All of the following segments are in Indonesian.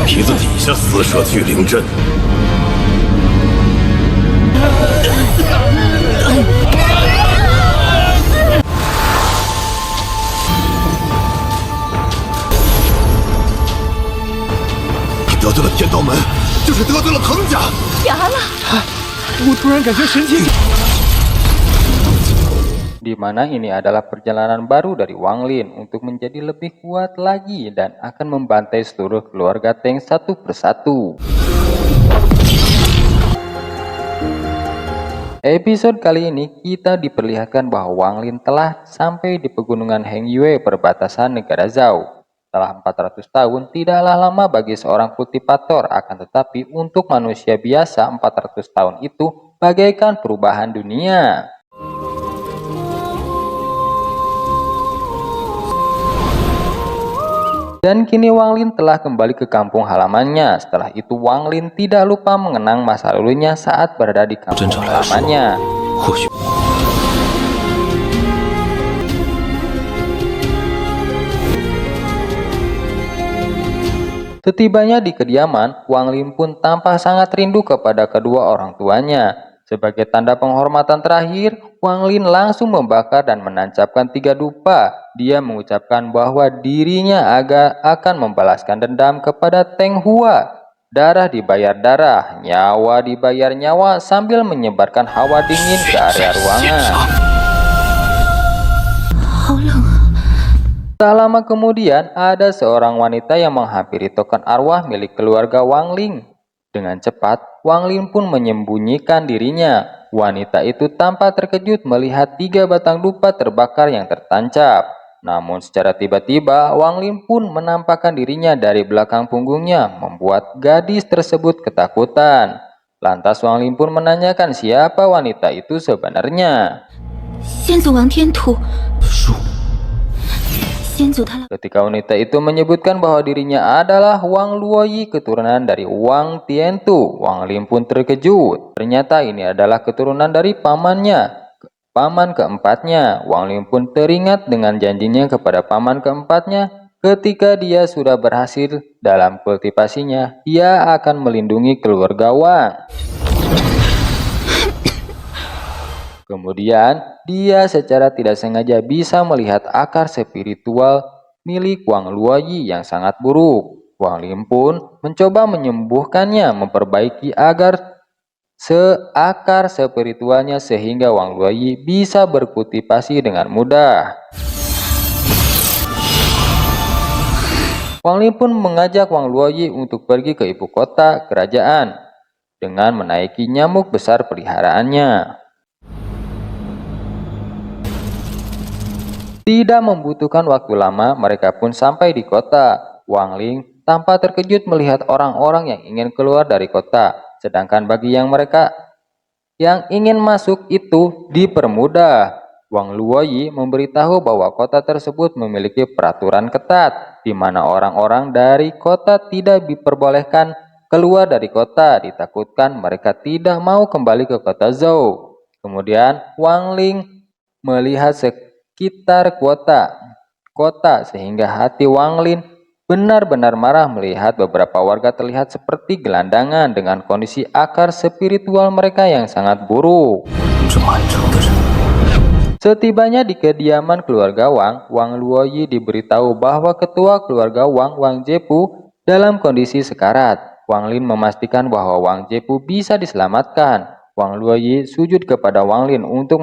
皮子底下私设聚灵阵。得罪了天道门，就是得罪了彭家。哑了！我突然感觉神经。 di mana ini adalah perjalanan baru dari Wang Lin untuk menjadi lebih kuat lagi dan akan membantai seluruh keluarga Teng satu persatu. Episode kali ini kita diperlihatkan bahwa Wang Lin telah sampai di pegunungan Hengyue perbatasan negara Zhao. Setelah 400 tahun tidaklah lama bagi seorang kultivator, akan tetapi untuk manusia biasa 400 tahun itu bagaikan perubahan dunia. Dan kini Wang Lin telah kembali ke kampung halamannya. Setelah itu Wang Lin tidak lupa mengenang masa lalunya saat berada di kampung halamannya. Setibanya di kediaman, Wang Lin pun tampak sangat rindu kepada kedua orang tuanya. Sebagai tanda penghormatan terakhir, Wang Lin langsung membakar dan menancapkan 3 dupa. Dia mengucapkan bahwa dirinya akan membalaskan dendam kepada Teng Hua. Darah dibayar darah, nyawa dibayar nyawa, sambil menyebarkan hawa dingin ke area ruangan. Tak lama kemudian, ada seorang wanita yang menghampiri token arwah milik keluarga Wang Lin. Dengan cepat, Wang Lin pun menyembunyikan dirinya. Wanita itu tampak terkejut melihat 3 batang dupa terbakar yang tertancap. Namun secara tiba-tiba, Wang Lin pun menampakkan dirinya dari belakang punggungnya, membuat gadis tersebut ketakutan. Lantas Wang Lin pun menanyakan siapa wanita itu sebenarnya. Ketika wanita itu menyebutkan bahwa dirinya adalah Wang Luoyi, keturunan dari Wang Tiantu, Wang Lin pun terkejut. Ternyata ini adalah keturunan dari paman keempatnya. Wang Lin pun teringat dengan janjinya kepada paman keempatnya. Ketika dia sudah berhasil dalam kultivasinya, dia akan melindungi keluarga Wang. Kemudian, dia secara tidak sengaja bisa melihat akar spiritual milik Wang Luoyi yang sangat buruk. Wang Lin pun mencoba menyembuhkannya, memperbaiki agar akar spiritualnya sehingga Wang Luoyi bisa berkultivasi dengan mudah. Wang Lin pun mengajak Wang Luoyi untuk pergi ke ibu kota kerajaan dengan menaiki nyamuk besar peliharaannya. Tidak membutuhkan waktu lama, mereka pun sampai di kota. Wang Lin tampak terkejut melihat orang-orang yang ingin keluar dari kota, sedangkan bagi mereka yang ingin masuk itu dipermudah. Wang Luoyi memberitahu bahwa kota tersebut memiliki peraturan ketat, di mana orang-orang dari kota tidak diperbolehkan keluar dari kota, ditakutkan mereka tidak mau kembali ke kota Zhou. Kemudian Wang Lin melihat sekitar kota sehingga hati Wang Lin benar-benar marah melihat beberapa warga terlihat seperti gelandangan dengan kondisi akar spiritual mereka yang sangat buruk. Setibanya di kediaman keluarga Wang, Wang Luoyi diberitahu bahwa ketua keluarga Wang, Wang Jepu, dalam kondisi sekarat. Wang Lin memastikan bahwa Wang Jepu bisa diselamatkan. Wang Luoyi sujud kepada Wang Lin untuk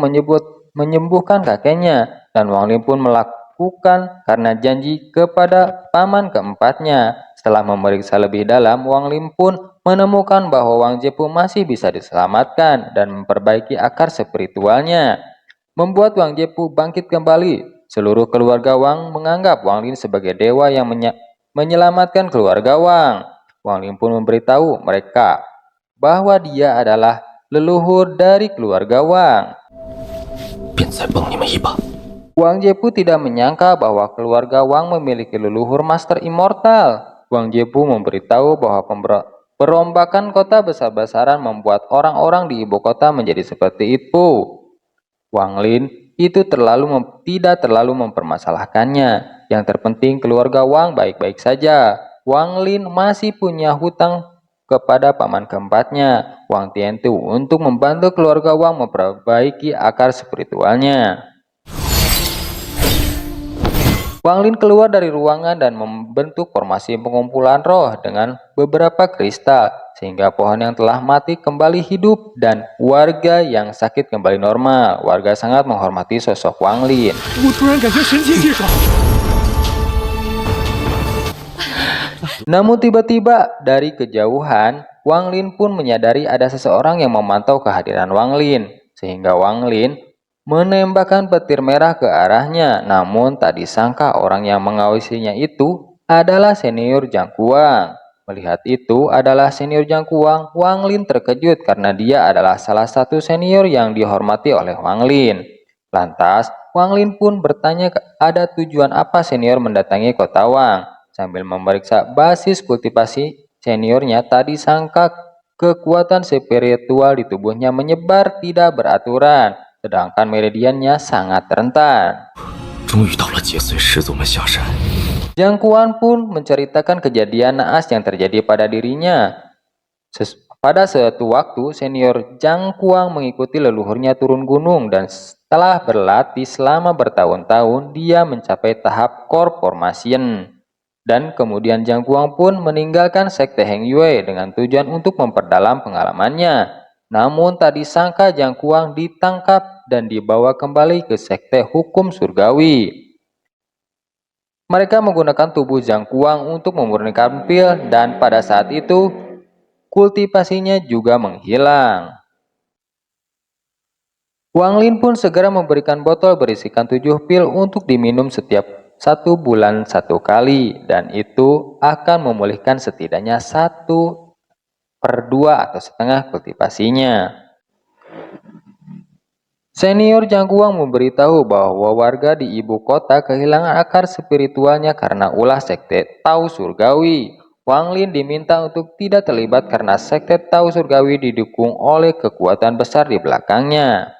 menyembuhkan kakeknya, dan Wang Lin pun melakukan karena janji kepada paman keempatnya. Setelah memeriksa lebih dalam, Wang Lin pun menemukan bahwa Wang Jepu masih bisa diselamatkan dan memperbaiki akar spiritualnya, membuat Wang Jepu bangkit kembali. Seluruh keluarga Wang menganggap Wang Lin sebagai dewa yang menyelamatkan keluarga Wang. Wang Lin pun memberitahu mereka bahwa dia adalah leluhur dari keluarga Wang. Wang Jepu tidak menyangka bahwa keluarga Wang memiliki leluhur master immortal. Wang Jepu memberitahu bahwa perombakan kota besar-besaran membuat orang-orang di ibu kota menjadi seperti itu. Wang Lin itu tidak terlalu mempermasalahkannya. Yang terpenting keluarga Wang baik-baik saja. Wang Lin masih punya hutang kepada paman keempatnya, Wang Tiantu, untuk membantu keluarga Wang memperbaiki akar spiritualnya. Wang Lin keluar dari ruangan dan membentuk formasi pengumpulan roh dengan beberapa kristal, sehingga pohon yang telah mati kembali hidup dan warga yang sakit kembali normal. Warga sangat menghormati sosok Wang Lin. 我突然感觉神清气爽。 Namun tiba-tiba dari kejauhan, Wang Lin pun menyadari ada seseorang yang memantau kehadiran Wang Lin, sehingga Wang Lin menembakkan petir merah ke arahnya. Namun tak disangka orang yang mengawasinya itu adalah senior Zhang Kuang. Melihat itu adalah senior Zhang Kuang, Wang Lin terkejut karena dia adalah salah satu senior yang dihormati oleh Wang Lin. Lantas, Wang Lin pun bertanya ada tujuan apa senior mendatangi kota Wang. Sambil memeriksa basis kultivasi seniornya, tak disangka kekuatan spiritual di tubuhnya menyebar tidak beraturan, sedangkan meridiannya sangat rentan. 终于到了劫随始祖们下山。 Zhang Kuan pun menceritakan kejadian naas yang terjadi pada dirinya. Pada suatu waktu, senior Zhang Kuang mengikuti leluhurnya turun gunung dan setelah berlatih selama bertahun-tahun, dia mencapai tahap core formation. Dan kemudian Zhang Kuang pun meninggalkan sekte Heng Yue dengan tujuan untuk memperdalam pengalamannya. Namun tak disangka Zhang Kuang ditangkap dan dibawa kembali ke sekte hukum surgawi. Mereka menggunakan tubuh Zhang Kuang untuk memurnikan pil dan pada saat itu kultivasinya juga menghilang. Wang Lin pun segera memberikan botol berisikan 7 pil untuk diminum setiap 1 bulan 1 kali, dan itu akan memulihkan setidaknya 1/2 atau setengah kultivasinya. Senior Zhang Kuang memberitahu bahwa warga di ibu kota kehilangan akar spiritualnya karena ulah sekte Tao Surgawi. Wang Lin diminta untuk tidak terlibat karena sekte Tao Surgawi didukung oleh kekuatan besar di belakangnya.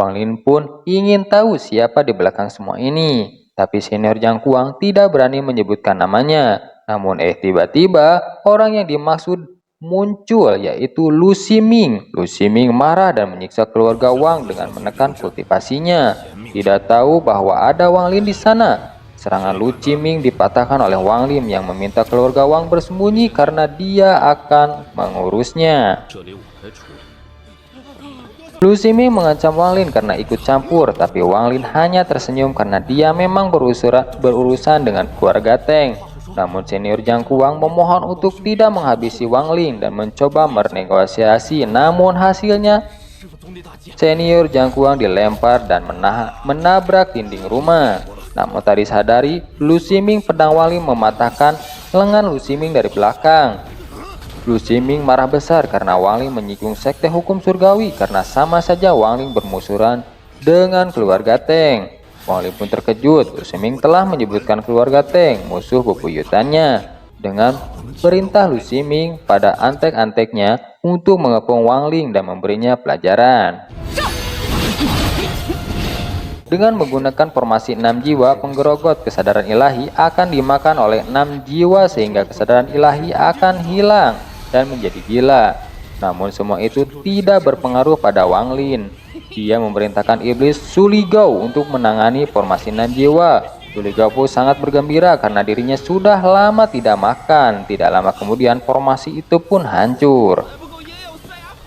Wang Lin pun ingin tahu siapa di belakang semua ini. Tapi senior Zhang Kuang tidak berani menyebutkan namanya. Namun tiba-tiba orang yang dimaksud muncul, yaitu Lu Ximing. Lu Ximing marah dan menyiksa keluarga Wang dengan menekan kultivasinya. Tidak tahu bahwa ada Wang Lin di sana. Serangan Lu Ximing dipatahkan oleh Wang Lin yang meminta keluarga Wang bersembunyi karena dia akan mengurusnya. Lu Ximing mengancam Wang Lin karena ikut campur, tapi Wang Lin hanya tersenyum karena dia memang berurusan dengan keluarga Teng. Namun senior Zhang Kuang memohon untuk tidak menghabisi Wang Lin dan mencoba bernegosiasi, namun hasilnya senior Zhang Kuang dilempar dan menabrak dinding rumah. Namun tak disadari, Lu Ximing pedang Wang Lin mematahkan lengan Lu Ximing dari belakang. Lu Ximing marah besar karena Wang Lin menyinggung sekte hukum surgawi karena sama saja Wang Lin bermusuhan dengan keluarga Teng. Wang Lin pun terkejut. Lu Ximing telah menyebutkan keluarga Teng musuh bebuyutannya. Dengan perintah Lu Ximing pada antek-anteknya untuk mengepung Wang Lin dan memberinya pelajaran. Dengan menggunakan formasi 6 jiwa, penggerogot kesadaran ilahi akan dimakan oleh 6 jiwa sehingga kesadaran ilahi akan hilang dan menjadi gila. Namun semua itu tidak berpengaruh pada Wang Lin. Dia memerintahkan iblis Suligao untuk menangani formasi 6 jiwa. Suligao pun sangat bergembira karena dirinya sudah lama tidak makan. Tidak lama kemudian formasi itu pun hancur.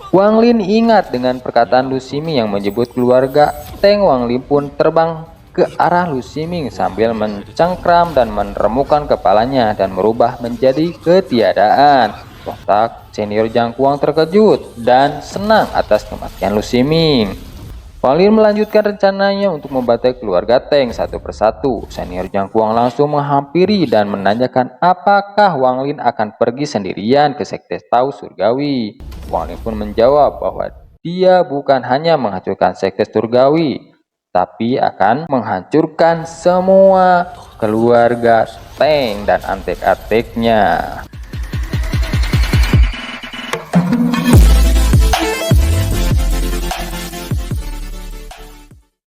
Wang Lin ingat dengan perkataan Lu Ximing yang menyebut keluarga Teng. Wang Lin pun terbang ke arah Lu Ximing sambil mencengkram dan meremukan kepalanya dan merubah menjadi ketiadaan. Sontak senior Zhang Kuang terkejut dan senang atas kematian Lu Ximing. Wang Lin melanjutkan rencananya untuk membantai keluarga Teng satu persatu. Senior Zhang Kuang langsung menghampiri dan menanyakan apakah Wang Lin akan pergi sendirian ke sekte Tao Surgawi. Wang Lin pun menjawab bahwa dia bukan hanya menghancurkan sekte surgawi, tapi akan menghancurkan semua keluarga Teng dan antek-anteknya.